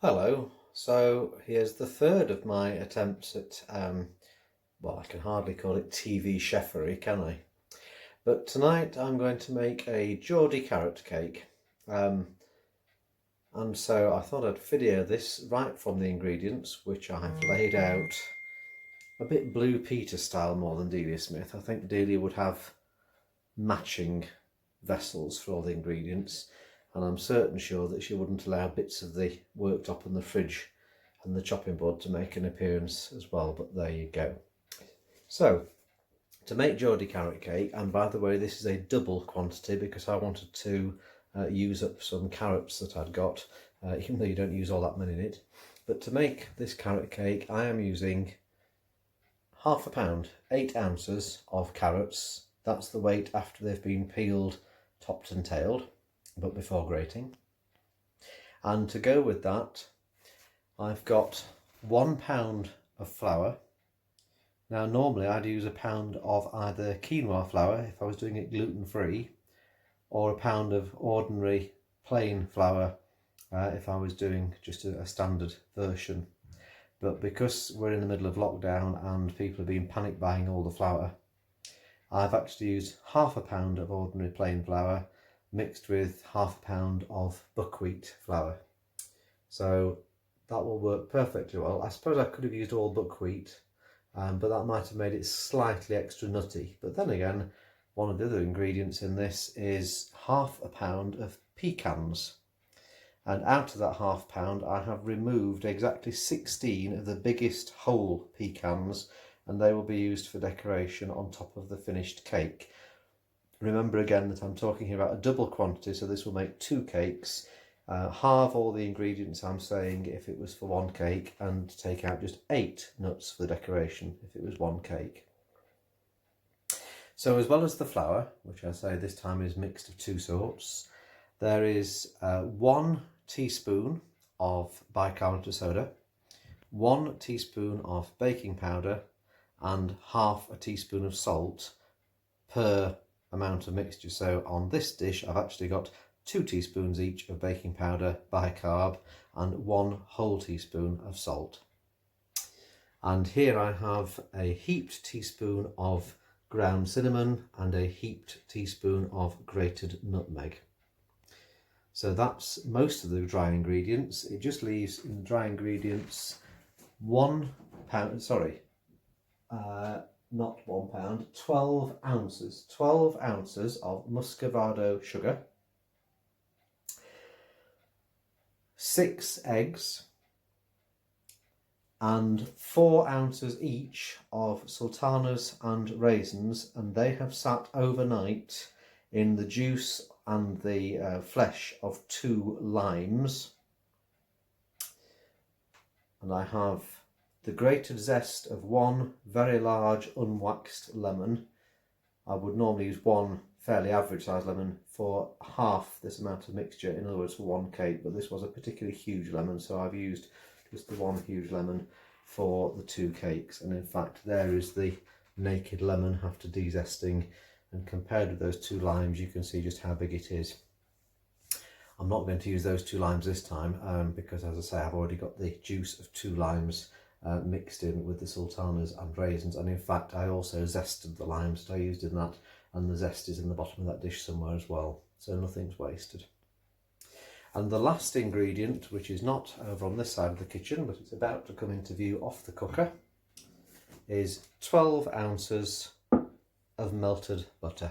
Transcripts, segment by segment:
Hello, so here's the third of my attempts at, well, I can hardly call it TV chefery, can I? But tonight I'm going to make a Geordie carrot cake. Um, and so I thought I'd video this right from the ingredients, which I've laid out a bit Blue Peter style more than Delia Smith. I think Delia would have matching vessels for all the ingredients, and I'm certain sure that she wouldn't allow bits of the worktop and the fridge and the chopping board to make an appearance as well, but there you go. So to make Geordie carrot cake, and by the way, this is a double quantity because I wanted to use up some carrots that I'd got, even though you don't use all that many in it. But to make this carrot cake, I am using half a pound, 8 ounces of carrots. That's the weight after they've been peeled, topped and tailed, but before grating. And to go with that, I've got 1 pound of flour. Now normally I'd use a pound of either quinoa flour if I was doing it gluten-free, or a pound of ordinary plain flour if I was doing just a standard version. But because we're in the middle of lockdown and people have been panic buying all the flour, I've actually used half a pound of ordinary plain flour mixed with half a pound of buckwheat flour. So that will work perfectly well. I suppose I could have used all buckwheat, but that might have made it slightly extra nutty. But then again, one of the other ingredients in this is half a pound of pecans. And out of that half pound, I have removed exactly 16 of the biggest whole pecans, and they will be used for decoration on top of the finished cake. Remember again that I'm talking here about a double quantity, so this will make 2 cakes. Halve all the ingredients I'm saying if it was for 1 cake, and take out just 8 nuts for the decoration if it was 1 cake. So as well as the flour, which I say this time is mixed of 2 sorts, there is 1 teaspoon of bicarbonate of soda, 1 teaspoon of baking powder, and half a teaspoon of salt per amount of mixture. So on this dish I've actually got 2 teaspoons each of baking powder, bicarb, and 1 whole teaspoon of salt. And here I have a heaped teaspoon of ground cinnamon and a heaped teaspoon of grated nutmeg. So that's most of the dry ingredients. It just leaves in the dry ingredients 1 pound, sorry, not 1 pound, 12 ounces. 12 ounces of muscovado sugar, 6 eggs, and 4 ounces each of sultanas and raisins, and they have sat overnight in the juice and the flesh of 2 limes. And I have the grated zest of 1 very large unwaxed lemon. I would normally use 1 fairly average sized lemon for half this amount of mixture, in other words for 1 cake, but this was a particularly huge lemon, so I've used just the 1 huge lemon for the 2 cakes. And in fact there is the naked lemon after de-zesting, and compared with those 2 limes you can see just how big it is. I'm not going to use those 2 limes this time because, as I say, I've already got the juice of 2 limes mixed in with the sultanas and raisins, and in fact I also zested the limes that I used in that, and the zest is in the bottom of that dish somewhere as well, so nothing's wasted. And the last ingredient, which is not over on this side of the kitchen but it's about to come into view off the cooker, is 12 ounces of melted butter.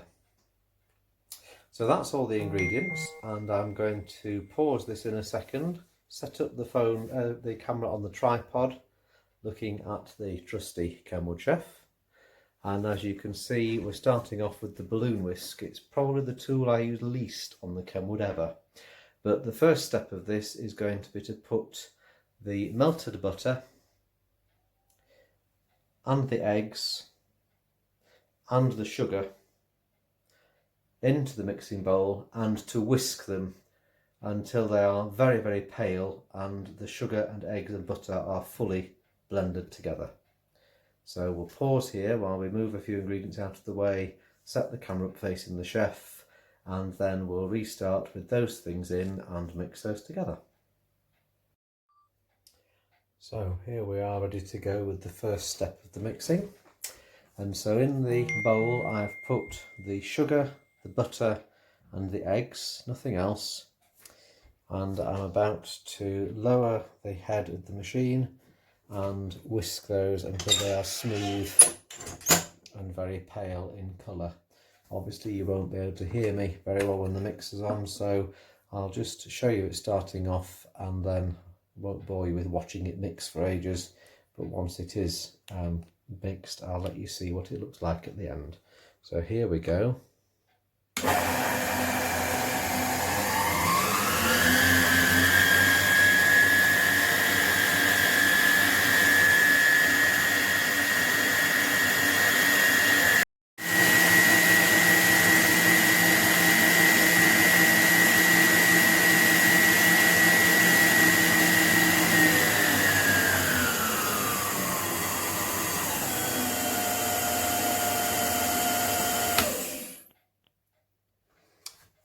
So that's all the ingredients, and I'm going to pause this in a second, set up the camera on the tripod, looking at the trusty Kenwood Chef. And as you can see, we're starting off with the balloon whisk. It's probably the tool I use least on the Kenwood ever. But the first step of this is going to be to put the melted butter and the eggs and the sugar into the mixing bowl, and to whisk them until they are very, very pale and the sugar and eggs and butter are fully blended together. So we'll pause here while we move a few ingredients out of the way, set the camera up facing the chef, and then we'll restart with those things in and mix those together. So here we are ready to go with the first step of the mixing. And so in the bowl I've put the sugar, the butter and the eggs, nothing else. And I'm about to lower the head of the machine and whisk those until they are smooth and very pale in colour. Obviously you won't be able to hear me very well when the mix is on, so I'll just show you it starting off and then won't bore you with watching it mix for ages, but once it is mixed I'll let you see what it looks like at the end. So here we go.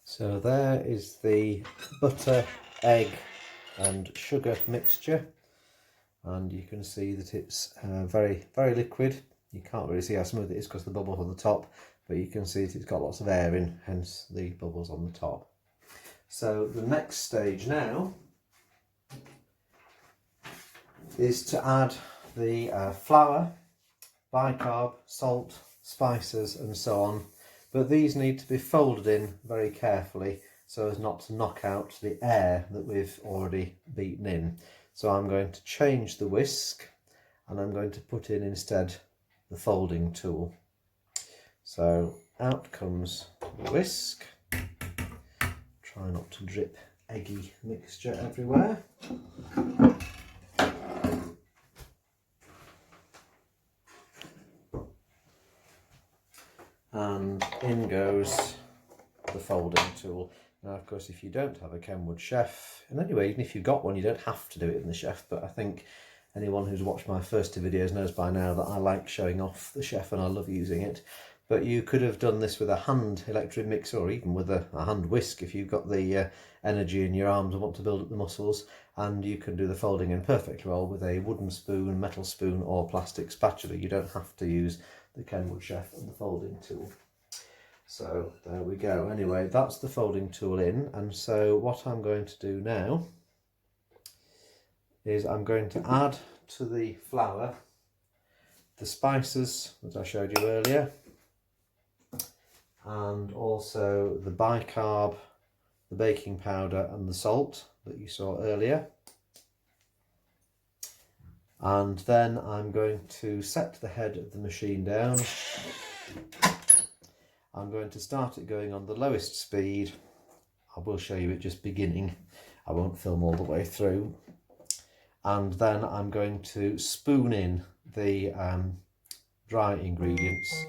So there is the butter, egg and sugar mixture, and you can see that it's very liquid. You can't really see how smooth it is because the bubbles on the top, but you can see that it's got lots of air in, hence the bubbles on the top. So the next stage now is to add the flour, bicarb, salt, spices and so on. But these need to be folded in very carefully so as not to knock out the air that we've already beaten in. So I'm going to change the whisk and I'm going to put in instead the folding tool. So out comes the whisk. Try not to drip eggy mixture everywhere. And in goes the folding tool. Now of course if you don't have a Kenwood Chef, and anyway even if you've got one you don't have to do it in the Chef, but I think anyone who's watched my first two videos knows by now that I like showing off the Chef and I love using it. But you could have done this with a hand electric mixer or even with a hand whisk if you've got the energy in your arms and want to build up the muscles, and you can do the folding in perfectly well with a wooden spoon, metal spoon or plastic spatula. You don't have to use the Kenwood Chef and the folding tool. So there we go. Anyway, that's the folding tool in, and so what I'm going to do now is I'm going to add to the flour the spices that I showed you earlier, and also the bicarb, the baking powder and the salt that you saw earlier. And then I'm going to set the head of the machine down. I'm going to start it going on the lowest speed. I will show you it just beginning. I won't film all the way through. And then I'm going to spoon in the dry ingredients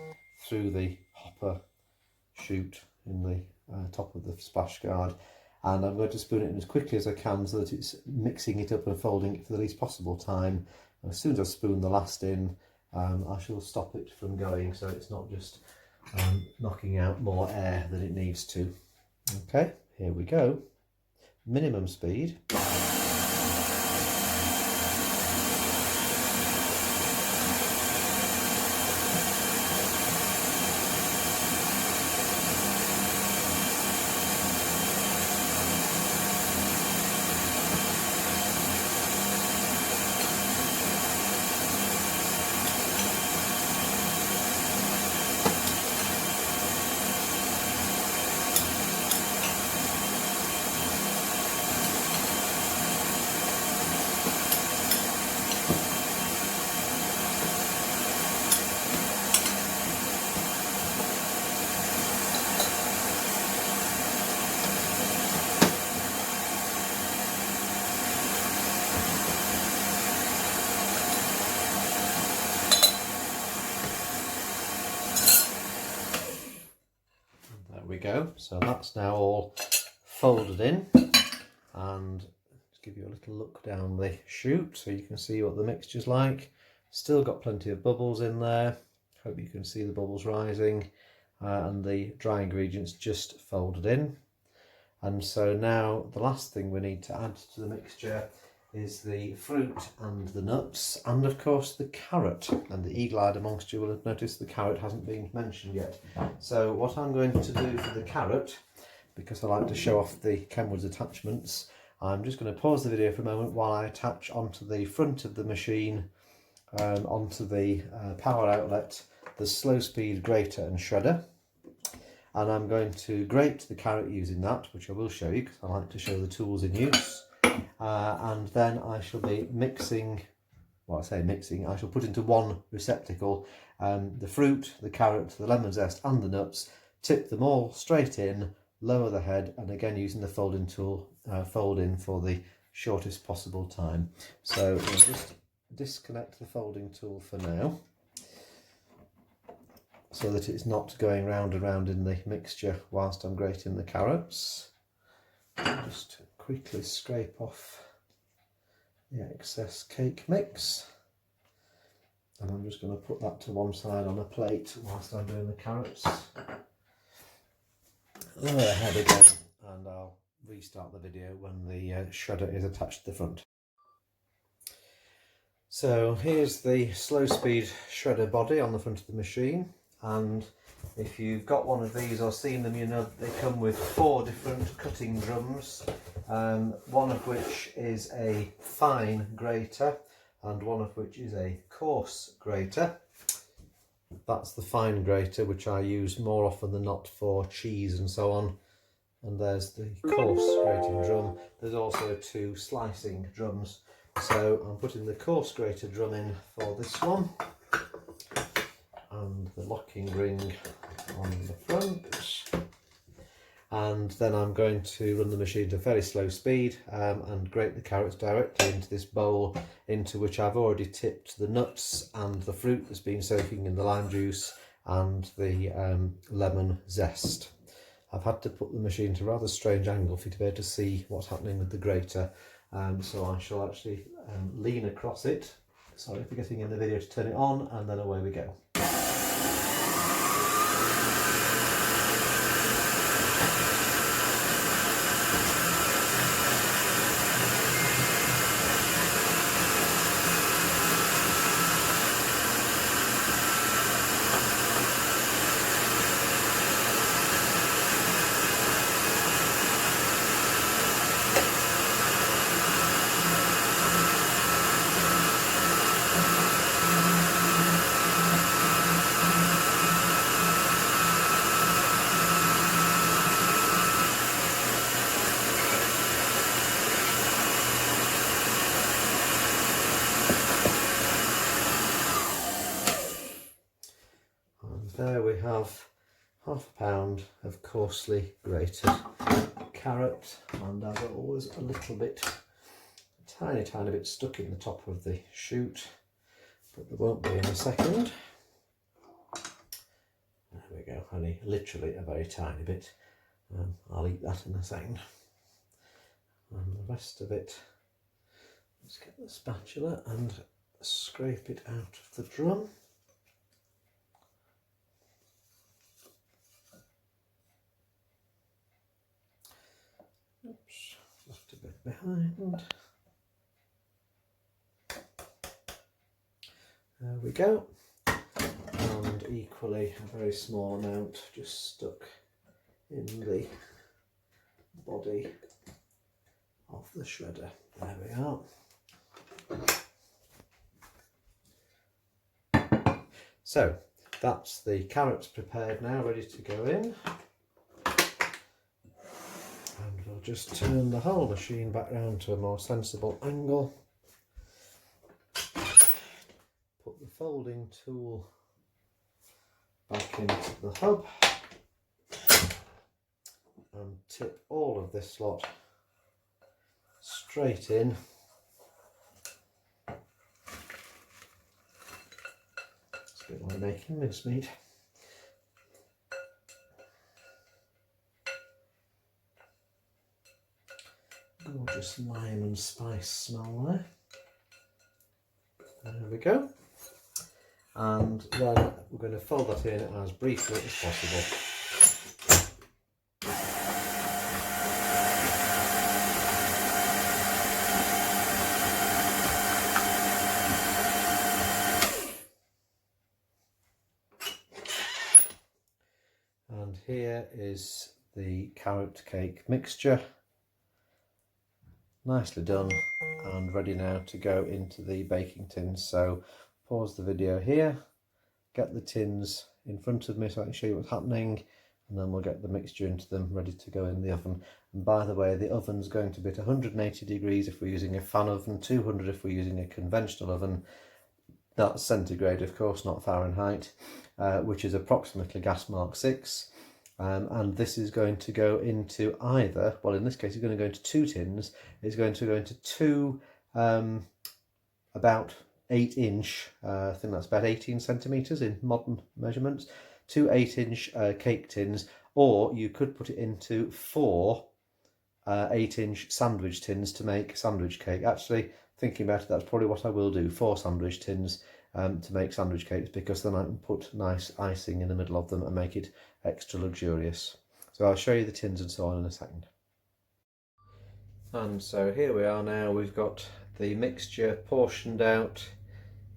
through the hopper chute in the top of the splash guard. And I'm going to spoon it in as quickly as I can so that it's mixing it up and folding it for the least possible time. And as soon as I spoon the last in, I shall stop it from going so it's not just knocking out more air than it needs to. Okay, here we go. Minimum speed. We go. So that's now all folded in, and just give you a little look down the chute so you can see what the mixture's like. Still got plenty of bubbles in there. Hope you can see the bubbles rising, and the dry ingredients just folded in. And so now the last thing we need to add to the mixture is the fruit and the nuts, and of course the carrot. And the eagle-eyed amongst you will have noticed the carrot hasn't been mentioned yet. So what I'm going to do for the carrot, because I like to show off the Kenwood's attachments, I'm just going to pause the video for a moment while I attach onto the front of the machine, onto the power outlet, the slow speed grater and shredder. And I'm going to grate the carrot using that, which I will show you because I like to show the tools in use. And then I shall be mixing, well, I say mixing, I shall put into one receptacle the fruit, the carrot, the lemon zest and the nuts, tip them all straight in, lower the head, and again using the folding tool, fold in for the shortest possible time. So we'll just disconnect the folding tool for now, so that it's not going round and round in the mixture whilst I'm grating the carrots. Just quickly scrape off the excess cake mix, and I'm just going to put that to one side on a plate whilst I'm doing the carrots. Lower the head again, and I'll restart the video when the shredder is attached to the front. So here's the slow speed shredder body on the front of the machine, and if you've got one of these or seen them, you know they come with 4 different cutting drums, one of which is a fine grater and one of which is a coarse grater. That's the fine grater, which I use more often than not for cheese and so on, and there's the coarse grating drum. There's also 2 slicing drums, so I'm putting the coarse grater drum in for this one, and the locking ring on the front, and then I'm going to run the machine to fairly slow speed and grate the carrots directly into this bowl, into which I've already tipped the nuts and the fruit that's been soaking in the lime juice and the lemon zest. I've had to put the machine to a rather strange angle for you to be able to see what's happening with the grater, so I shall actually lean across it. Sorry for getting in the video to turn it on, and then away we go. There we have half a pound of coarsely grated carrot, and as always a little bit, tiny bit stuck in the top of the shoot, but there won't be in a second. There we go, only literally a very tiny bit. I'll eat that in a second. And the rest of it, let's get the spatula and scrape it out of the drum. Oops, left a bit behind. There we go. And equally a very small amount just stuck in the body of the shredder. There we are. So that's the carrots prepared now, ready to go in. And we'll just turn the whole machine back round to a more sensible angle. Put the folding tool back into the hub and tip all of this lot straight in. It's a bit like making mincemeat. Gorgeous lime and spice smell there. There we go. And then we're going to fold that in as briefly as possible. here is the carrot cake mixture, nicely done and ready now to go into the baking tins. So pause the video here, get the tins in front of me so I can show you what's happening, and then we'll get the mixture into them ready to go in the oven. And by the way, the oven's going to be at 180 degrees if we're using a fan oven, 200 if we're using a conventional oven. That's centigrade, of course, not Fahrenheit, which is approximately gas mark 6. And this is going to go into either, well, in this case, it's going to go into 2 tins. It's going to go into 2 about 8-inch, I think that's about 18 centimetres in modern measurements, 2 8-inch cake tins, or you could put it into 4 8-inch sandwich tins to make sandwich cake. Actually, thinking about it, that's probably what I will do, 4 sandwich tins to make sandwich cakes, because then I can put nice icing in the middle of them and make it extra luxurious. So I'll show you the tins and so on in a second. And so here we are now, we've got the mixture portioned out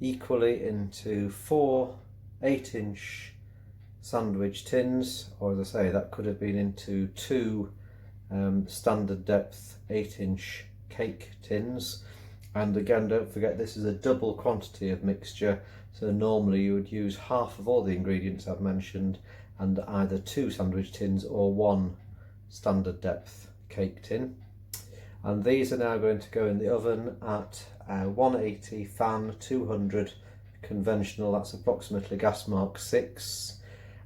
equally into 4 8-inch sandwich tins, or as I say, that could have been into 2 standard depth 8-inch cake tins. And again, don't forget, this is a double quantity of mixture, so normally you would use half of all the ingredients I've mentioned and either 2 sandwich tins or 1 standard depth cake tin. And these are now going to go in the oven at 180 fan, 200 conventional, that's approximately gas mark 6,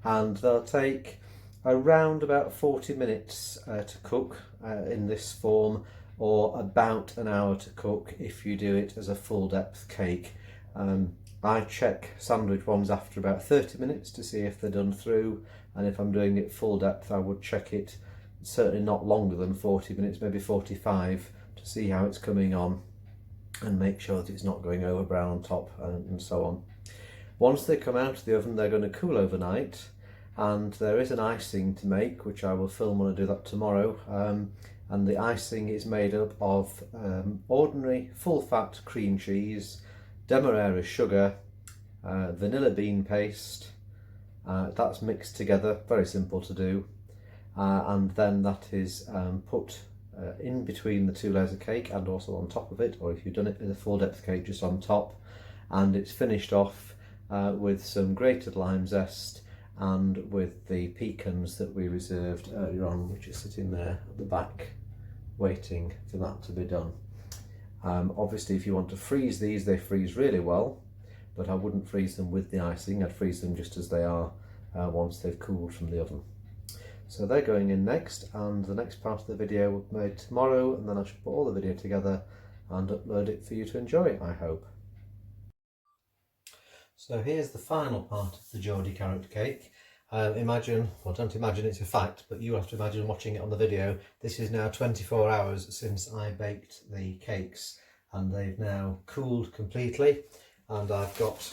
and they'll take around about 40 minutes to cook in this form, or about an hour to cook if you do it as a full depth cake. I check sandwich ones after about 30 minutes to see if they're done through, and if I'm doing it full depth I would check it certainly not longer than 40 minutes, maybe 45, to see how it's coming on and make sure that it's not going over brown on top and so on. Once they come out of the oven, they're going to cool overnight, and there is an icing to make, which I will film when I do that tomorrow. And the icing is made up of ordinary full fat cream cheese, demerara sugar, vanilla bean paste. That's mixed together, very simple to do, and then that is put in between the 2 layers of cake and also on top of it, or if you've done it with a full depth cake, just on top, and it's finished off with some grated lime zest and with the pecans that we reserved earlier on, which are sitting there at the back waiting for that to be done. Obviously, if you want to freeze these, they freeze really well, but I wouldn't freeze them with the icing. I'd freeze them just as they are once they've cooled from the oven. So they're going in next, and the next part of the video will be made tomorrow, and then I should put all the video together and upload it for you to enjoy, I hope. So here's the final part of the Geordie Carrot Cake. Imagine, well, don't imagine, it's a fact, but you have to imagine watching it on the video. This is now 24 hours since I baked the cakes, and they've now cooled completely, and I've got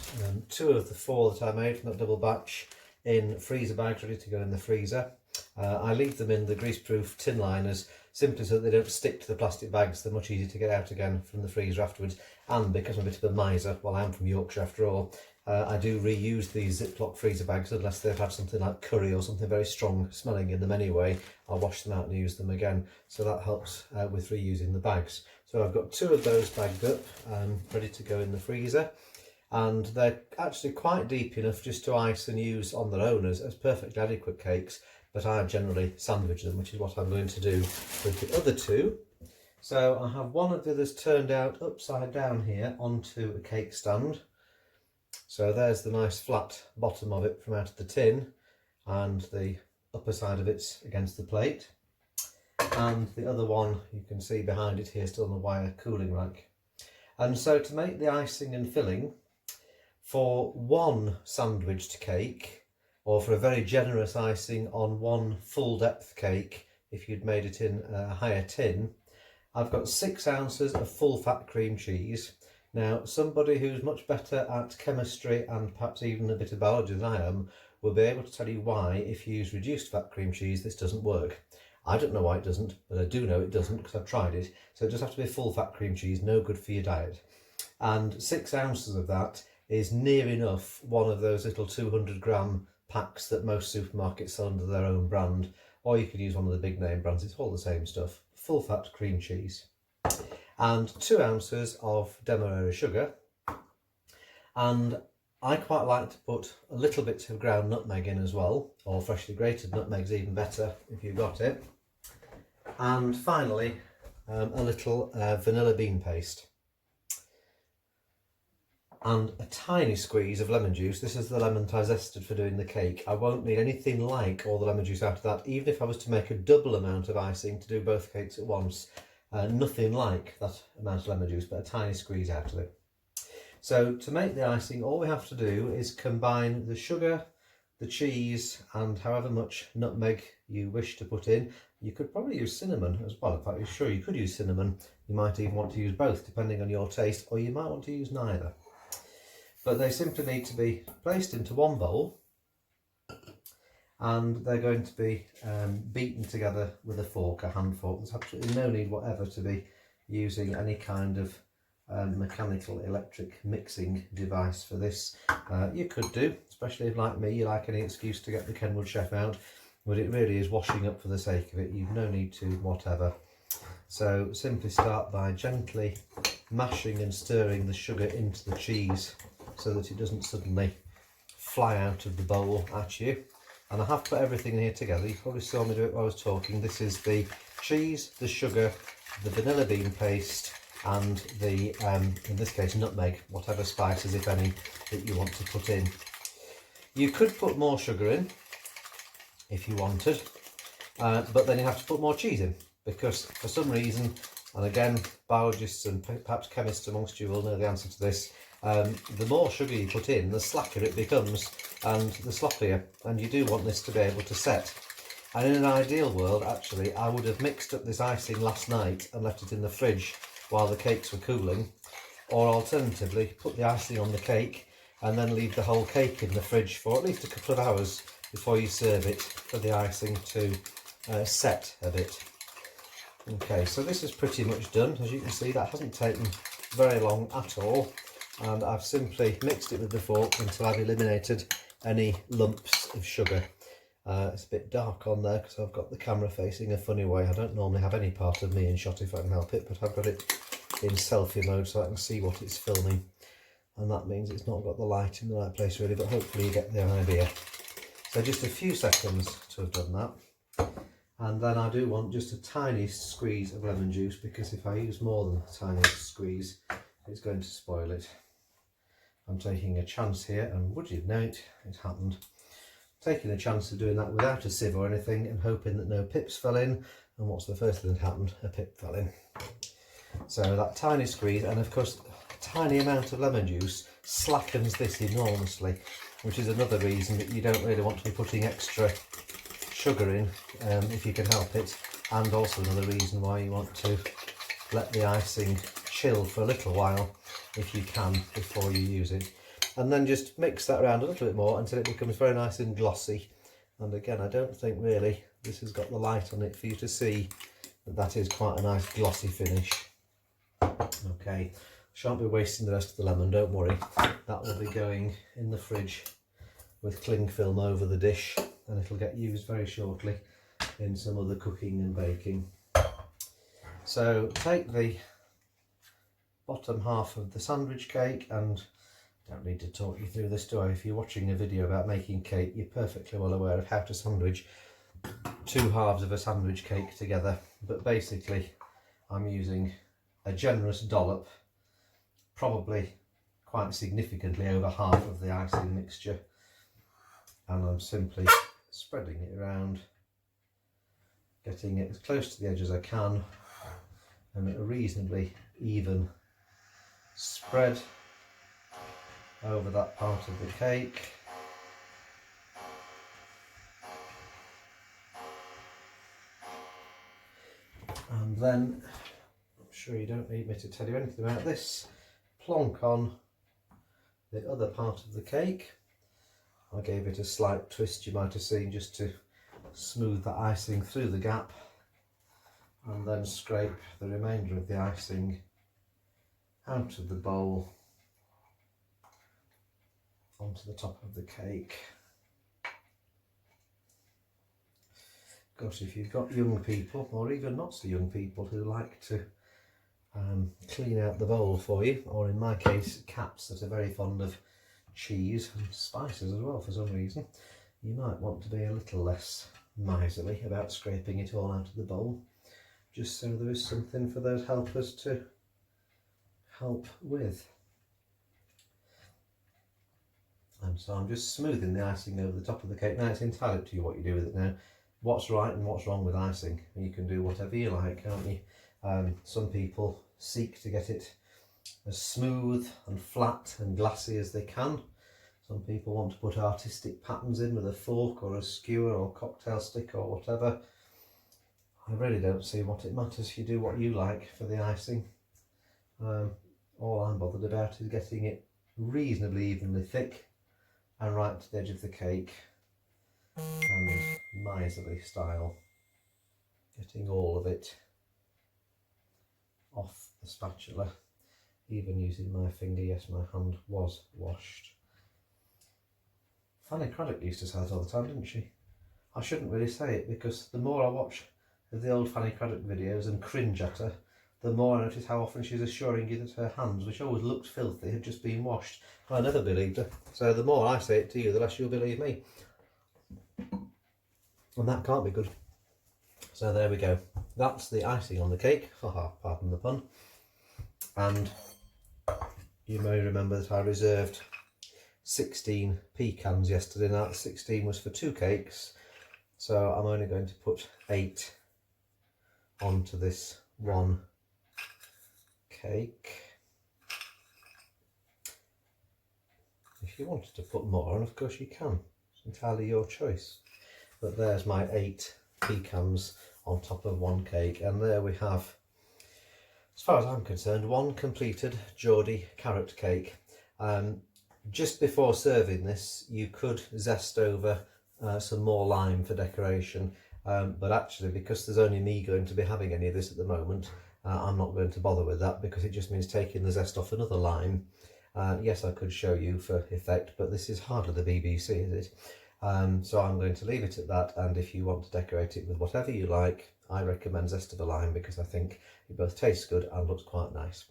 2 of the 4 that I made from that double batch in freezer bags ready to go in the freezer. I leave them in the greaseproof tin liners simply so that they don't stick to the plastic bags. They're much easier to get out again from the freezer afterwards, and because I'm a bit of a miser, well, I'm from Yorkshire after all, I do reuse these Ziploc freezer bags unless they've had something like curry or something very strong smelling in them anyway. I'll wash them out and use them again, so that helps with reusing the bags. So I've got 2 of those bagged up, ready to go in the freezer, and they're actually quite deep enough just to ice and use on their own as perfectly adequate cakes, but I generally sandwich them, which is what I'm going to do with the other 2. So I have one of the others turned out upside down here onto a cake stand. So there's the nice flat bottom of it from out of the tin, and the upper side of it's against the plate. And the other one you can see behind it here, still on the wire cooling rack. And so to make the icing and filling for 1 sandwiched cake, or for a very generous icing on 1 full depth cake, if you'd made it in a higher tin, I've got 6 ounces of full fat cream cheese. Now, somebody who's much better at chemistry and perhaps even a bit of biology than I am will be able to tell you why, if you use reduced fat cream cheese, this doesn't work. I don't know why it doesn't, but I do know it doesn't because I've tried it. So it does have to be full fat cream cheese, no good for your diet. And 6 ounces of that is near enough one of those little 200 gram packs that most supermarkets sell under their own brand, or you could use one of the big name brands. It's all the same stuff. Full fat cream cheese and 2 ounces of demerara sugar, and I quite like to put a little bit of ground nutmeg in as well, or freshly grated nutmeg's even better if you've got it. And finally, a little vanilla bean paste. And a tiny squeeze of lemon juice. This is the lemon I zested for doing the cake. I won't need anything like all the lemon juice out of that, even if I was to make a double amount of icing to do both cakes at once. Nothing like that amount of lemon juice, but a tiny squeeze out of it. So to make the icing, all we have to do is combine the sugar, the cheese, and however much nutmeg you wish to put in. You could probably use cinnamon as well. In fact, you're sure you could use cinnamon. You might even want to use both, depending on your taste, or you might want to use neither. But they simply need to be placed into one bowl, and they're going to be beaten together with a fork, a hand fork. There's absolutely no need whatever to be using any kind of mechanical electric mixing device for this. You could do, especially if, like me, you like any excuse to get the Kenwood Chef out, but it really is washing up for the sake of it. You've no need to whatever. So simply start by gently mashing and stirring the sugar into the cheese so that it doesn't suddenly fly out of the bowl at you. And I have put everything in here together. You probably saw me do it while I was talking. This is the cheese, the sugar, the vanilla bean paste, and the, in this case, nutmeg, whatever spices, if any, that you want to put in. You could put more sugar in if you wanted, but then you have to put more cheese in, because for some reason, and again, biologists and perhaps chemists amongst you will know the answer to this, the more sugar you put in, the slacker it becomes and the sloppier, and you do want this to be able to set. And in an ideal world, actually, I would have mixed up this icing last night and left it in the fridge while the cakes were cooling, or alternatively put the icing on the cake and then leave the whole cake in the fridge for at least a couple of hours before you serve it, for the icing to set a bit. Okay, so this is pretty much done. As you can see, that hasn't taken very long at all, and I've simply mixed it with the fork until I've eliminated any lumps of sugar. It's a bit dark on there because I've got the camera facing a funny way. I don't normally have any part of me in shot if I can help it, but I've got it in selfie mode so I can see what it's filming, and that means it's not got the light in the right place really, but hopefully you get the idea. So just a few seconds to have done that, and then I do want just a tiny squeeze of lemon juice, because if I use more than a tiny squeeze it's going to spoil it. I'm taking a chance here, and would you know it, it happened. Taking a chance of doing that without a sieve or anything and hoping that no pips fell in, and what's the first thing that happened? A pip fell in. So that tiny squeeze, and of course a tiny amount of lemon juice slackens this enormously, which is another reason that you don't really want to be putting extra sugar in if you can help it, and also another reason why you want to let the icing chill for a little while if you can before you use it. And then just mix that around a little bit more until it becomes very nice and glossy. And again, I don't think really this has got the light on it for you to see that that is quite a nice glossy finish. Okay, shan't be wasting the rest of the lemon, don't worry. That will be going in the fridge with cling film over the dish, and it'll get used very shortly in some other cooking and baking. So take the bottom half of the sandwich cake, and don't need to talk you through this, do I? If you're watching a video about making cake, you're perfectly well aware of how to sandwich two halves of a sandwich cake together. But basically, I'm using a generous dollop, probably quite significantly over half of the icing mixture, and I'm simply spreading it around, getting it as close to the edge as I can, and a reasonably even spread over that part of the cake. And then, I'm sure you don't need me to tell you anything about this, plonk on the other part of the cake. I gave it a slight twist, you might have seen, just to smooth the icing through the gap, and then scrape the remainder of the icing out of the bowl onto the top of the cake. Of course, if you've got young people, or even not so young people, who like to clean out the bowl for you, or in my case, cats that are very fond of cheese and spices as well for some reason, you might want to be a little less miserly about scraping it all out of the bowl, just so there is something for those helpers to help with. And so I'm just smoothing the icing over the top of the cake. Now it's entirely up to you what you do with it now. What's right and what's wrong with icing. You can do whatever you like, can't you? Some people seek to get it as smooth and flat and glassy as they can. Some people want to put artistic patterns in with a fork or a skewer or cocktail stick or whatever. I really don't see what it matters. You do what you like for the icing. All I'm bothered about is getting it reasonably evenly thick and right to the edge of the cake, and miserly style, getting all of it off the spatula, even using my finger. Yes, my hand was washed. Fanny Craddock used to say that all the time, didn't she? I shouldn't really say it, because the more I watch of the old Fanny Craddock videos and cringe at her, the more I notice how often she's assuring you that her hands, which always looked filthy, had just been washed. I never believed her. So the more I say it to you, the less you'll believe me. And that can't be good. So there we go. That's the icing on the cake. Haha, pardon the pun. And you may remember that I reserved 16 pecans yesterday. Now 16 was for 2 cakes. So I'm only going to put 8 onto this one cake. If you wanted to put more on, of course you can. It's entirely your choice. But there's my 8 pecans on top of one cake, and there we have, as far as I'm concerned, one completed Geordie carrot cake. Just before serving this, you could zest over some more lime for decoration, but actually, because there's only me going to be having any of this at the moment, I'm not going to bother with that, because it just means taking the zest off another lime. Yes, I could show you for effect, but this is hardly the BBC, is it? So I'm going to leave it at that, and if you want to decorate it with whatever you like, I recommend zest of a lime, because I think it both tastes good and looks quite nice.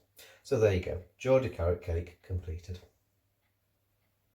So there you go, Geordie carrot cake completed.